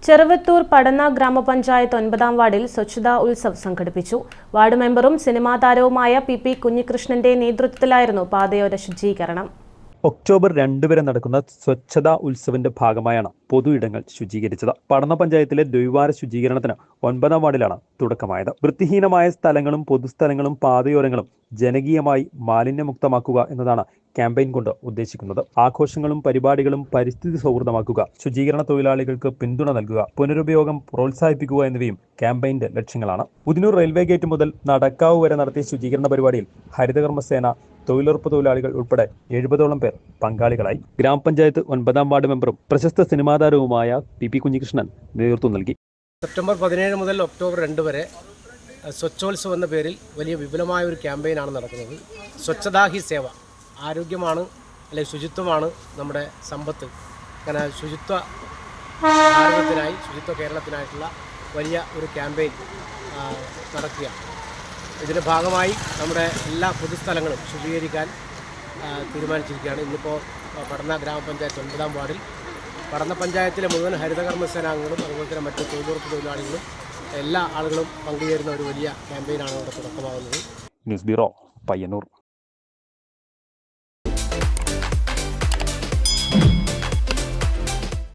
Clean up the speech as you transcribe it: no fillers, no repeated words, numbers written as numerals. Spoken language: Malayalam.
ചെറുവത്തൂർ പടന്ന ഗ്രാമപഞ്ചായത്ത് 9ാം വാർഡിൽ സ്വച്ഛതാ ഉത്സവ് സംഘടിപ്പിച്ചു. വാർഡ് മെമ്പറും സിനിമാ താരവുമായ പി കുഞ്ഞികൃഷ്ണന്റെ നേതൃത്വത്തിലായിരുന്നു പാതയോര ശുചീകരണം. ഒക്ടോബർ 2 വരെ നടക്കുന്ന സ്വച്ഛതാ ഉത്സവിന്റെ ഭാഗമായാണ് പൊതു ഇടങ്ങൾ ശുചീകരിച്ചത്. പടന്ന പഞ്ചായത്തിലെ ദ്വൈവാര ശുചീകരണത്തിന് 9ാം വാർഡിലാണ് തുടക്കമായത്. വൃത്തിഹീനമായ സ്ഥലങ്ങളും പൊതുസ്ഥലങ്ങളും പാതയോരങ്ങളും ജനകീയമായി മാലിന്യമുക്തമാക്കുക എന്നതാണ് ക്യാമ്പയിൻ കൊണ്ട് ഉദ്ദേശിക്കുന്നത്. ആഘോഷങ്ങളും പരിപാടികളും പരിസ്ഥിതി സൗഹൃദമാക്കുക, ശുചീകരണ തൊഴിലാളികൾക്ക് പിന്തുണ നൽകുക, പുനരുപയോഗം പ്രോത്സാഹിപ്പിക്കുക എന്നിവയും ക്യാമ്പയിന്റെ ലക്ഷ്യങ്ങളാണ്. ഉദിനൂർ റെയിൽവേ ഗേറ്റ് മുതൽ നടക്കാവ് വരെ നടത്തിയ ശുചീകരണ പരിപാടിയിൽ ഹരിതകർമ്മസേന, തൊഴിലുറപ്പ് തൊഴിലാളികൾ ഉൾപ്പെടെ 70ഓളം പേർ പങ്കാളികളായി. ഗ്രാമപഞ്ചായത്ത് 9ാം വാർഡ് മെമ്പറും പ്രശസ്ത സിനിമാ താരവുമായ പി കുഞ്ഞികൃഷ്ണൻ നേതൃത്വം നൽകി. സെപ്റ്റംബർ 17 മുതൽ ഒക്ടോബർ 2 വരെ സ്വച്ഛോത്സവം എന്ന പേരിൽ വലിയ വിപുലമായ ഒരു ക്യാമ്പയിനാണ് നടക്കുന്നത്. സ്വച്ഛതാ ഹി സേവ, ആരോഗ്യമാണ് അല്ലെങ്കിൽ ശുചിത്വമാണ് നമ്മുടെ സമ്പത്ത്. അങ്ങനെ ശുചിത്വ ഭാരതത്തിനായി, ശുചിത്വ കേരളത്തിനായിട്ടുള്ള വലിയ ഒരു ക്യാമ്പയിൻ നടക്കുകയാണ്. ഇതിൻ്റെ ഭാഗമായി നമ്മുടെ എല്ലാ പൊതുസ്ഥലങ്ങളും ശുചീകരിക്കാൻ തീരുമാനിച്ചിരിക്കുകയാണ്. ഇന്നിപ്പോൾ പടന്ന ഗ്രാമപഞ്ചായത്ത് 9ാം വാർഡിൽ പടന്ന പഞ്ചായത്തിലെ മുഴുവൻ ഹരിതകർമ്മസേനാംഗങ്ങളും അതുപോലെ തന്നെ മറ്റ് തൊഴിലുറപ്പ് തൊഴിലാളികളും എല്ലാ ആളുകളും പങ്കുചേരുന്ന ഒരു വലിയ ക്യാമ്പയിനാണ് ഇവിടെ തുടക്കമാകുന്നത്. News bureau, Payyanur.